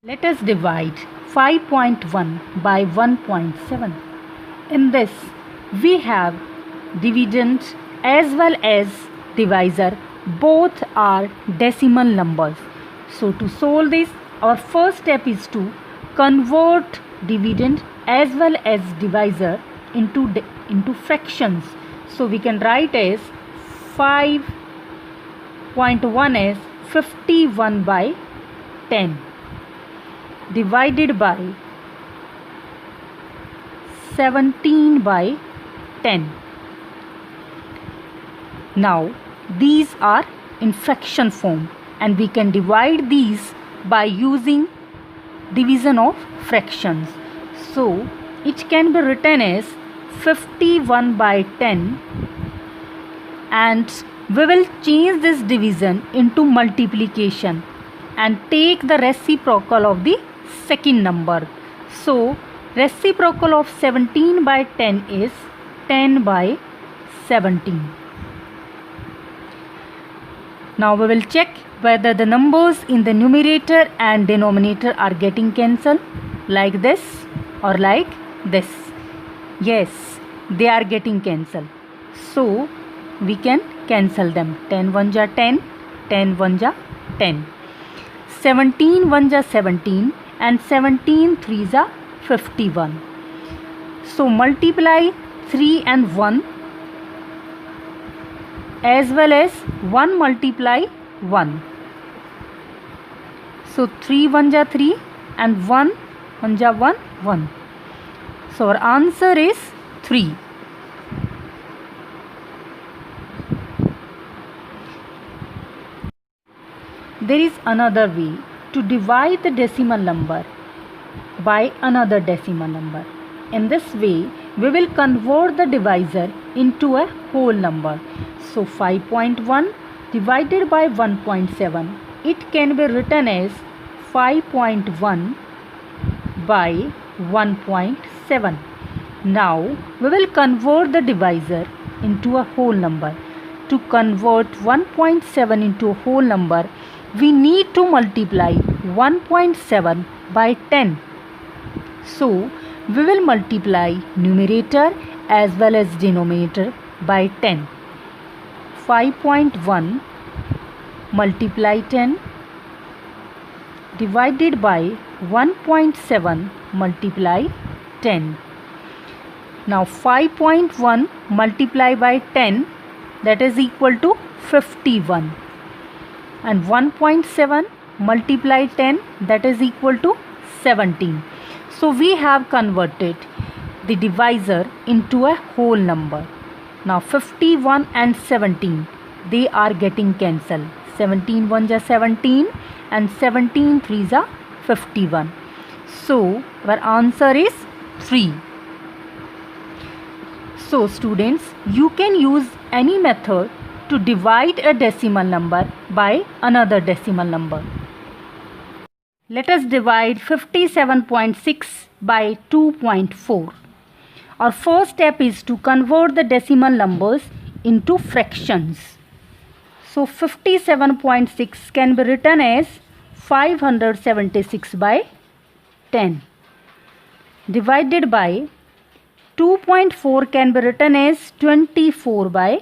Let us divide 5.1 by 1.7. In this, we have dividend as well as divisor. Both are decimal numbers. So to solve this, our first step is to convert dividend as well as divisor into fractions. So we can write as 5.1 as 51 by 10 divided by 17 by 10. Now these are in fraction form and we can divide these by using division of fractions. So it can be written as 51 by 10, and we will change this division into multiplication and take the reciprocal of the second number. So reciprocal of 17 by 10 is 10 by 17. Now we will check whether the numbers in the numerator and denominator are getting cancelled, like this or like this. Yes, they are getting cancelled. So we can cancel them. 10 1 ja 10, 10 1 ja 10. 17 1 ja 17 and 17 3 ja 51. So multiply 3 and 1 as well as 1 multiply 1. So 3 1 ja 3 and 1 1 ja 1 1. So our answer is 3. There is another way to divide the decimal number by another decimal number. In this way, we will convert the divisor into a whole number. So 5.1 divided by 1.7, it can be written as 5.1 by 1.7. Now we will convert the divisor into a whole number. To convert 1.7 into a whole number, we need to multiply 1.7 by 10. So we will multiply numerator as well as denominator by 10. 5.1 multiply 10 divided by 1.7 multiply 10. Now 5.1 multiply by 10, that is equal to 51. And 1.7 multiply 10, that is equal to 17. So we have converted the divisor into a whole number. Now 51 and 17, they are getting cancelled. 17 1 ja 17 and 17 3 ja 51. So our answer is 3. So students, you can use any method to divide a decimal number by another decimal number. Let us divide 57.6 by 2.4. Our first step is to convert the decimal numbers into fractions. So 57.6 can be written as 576 by 10 divided by 2.4 can be written as 24 by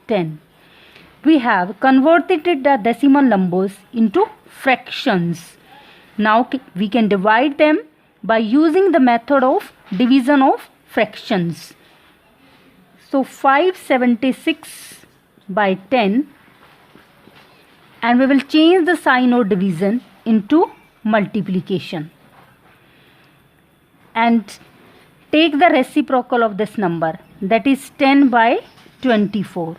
10. We have converted the decimal numbers into fractions. Now we can divide them by using the method of division of fractions. So 576 by 10, and we will change the sign of division into multiplication and take the reciprocal of this number, that is 10 by 24.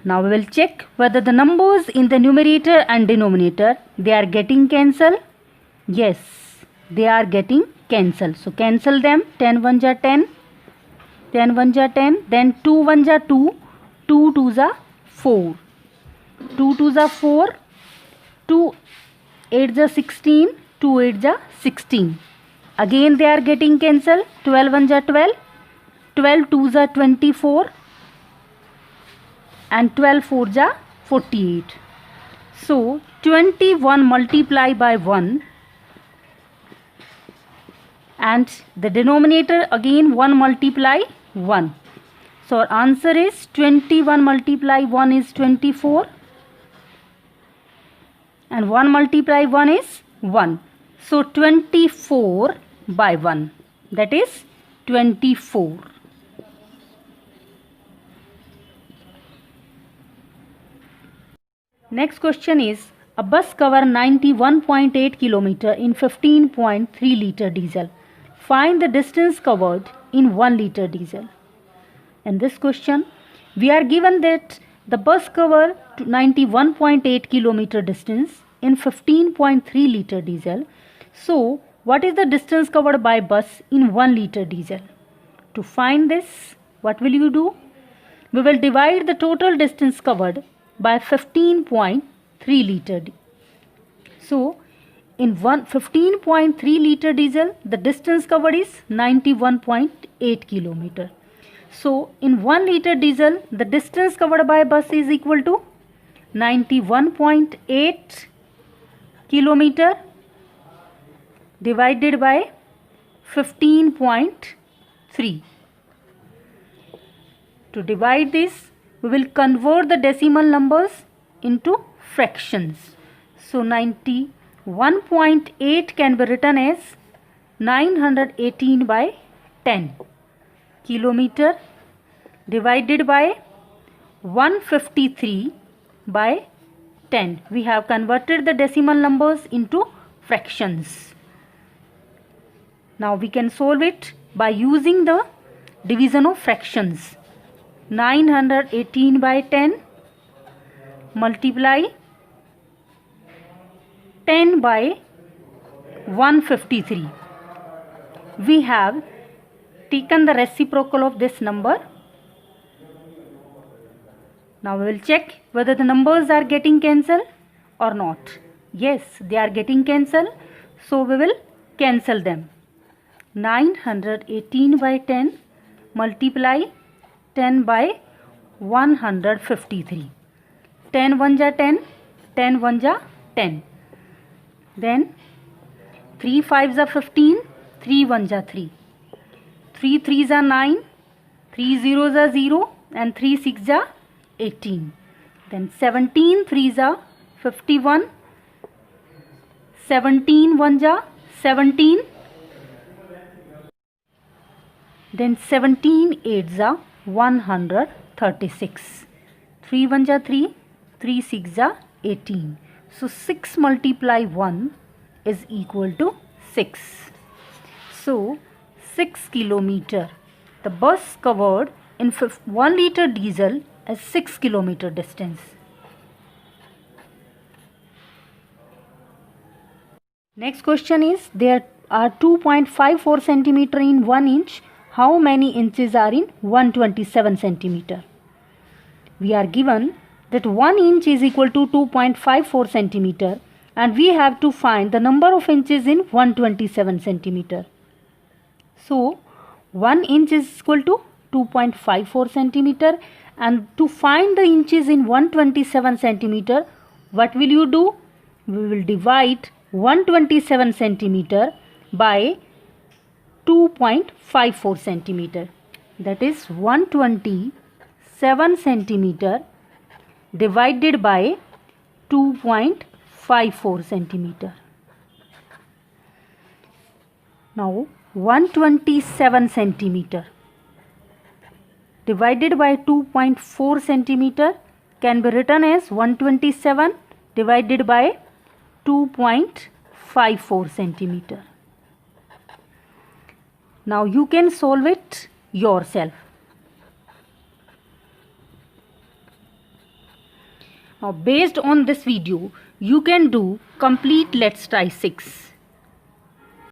Now we will check whether the numbers in the numerator and denominator, they are getting cancelled. Yes, they are getting cancelled. So cancel them. 10 1 ja 10, 10 1 ja 10, then 2 1 ja 2, 2 2 ja 4, 2 2 ja 4, 2 8 ja 16, 2 8 ja 16. Again they are getting cancelled. 12 1 ja 12, 12 2 ja 24 and 12 4 ja 48. So 21 multiply by 1, and the denominator again 1 multiply 1. So our answer is 21 multiply 1 is 24, and 1 multiply 1 is 1. So 24 by 1, that is 24. Next question is, a bus cover 91.8 km in 15.3 liter diesel. Find the distance covered in 1 liter diesel. In this question, we are given that the bus cover 91.8 km distance in 15.3 liter diesel. So, what is the distance covered by bus in 1 liter diesel? To find this, what will you do? We will divide the total distance covered by 15.3 liter. So, in 15.3 liter diesel, the distance covered is 91.8 km. So, in 1 liter diesel, the distance covered by bus is equal to 91.8 km divided by 15.3. To divide this, we will convert the decimal numbers into fractions. So 91.8 can be written as 918 by 10 kilometer divided by 153 by 10. We have converted the decimal numbers into fractions. Now we can solve it by using the division of fractions. 918 by 10 multiply 10 by 153. We have taken the reciprocal of this number. Now we will check whether the numbers are getting cancelled or not. Yes, they are getting cancelled. So we will cancel them. 918 by 10 multiply 10 by 153. 10 1 ja 10, 10 1 ja 10. Then 3 5 ja 15, 3 1 ja 3. 3 3 ja 9, 3 0 ja 0, and 3 6 ja 18. Then 17 3 ja 51, 17 1 ja 17. Then 17 8 ja 136. 3 1 ja 3, 3 6 ja 18. So 6 multiply 1 is equal to 6. So 6 kilometer. The bus covered in 1 liter diesel is 6 kilometer distance. Next question is, there are 2.54 centimeter in 1 inch. How many inches are in 127 centimeter? We are given that 1 inch is equal to 2.54 centimeter, and we have to find the number of inches in 127 centimeter. So 1 inch is equal to 2.54 centimeter, and to find the inches in 127 centimeter, what will you do? We will divide 127 centimeter by 2.54 centimeter. That is 127 centimeter divided by 2.54 centimeter. Now 127 centimeter divided by 2.4 centimeter can be written as 127 divided by 2.54 centimeter. Now you can solve it yourself. Now based on this video, you can do complete Let's Try 6.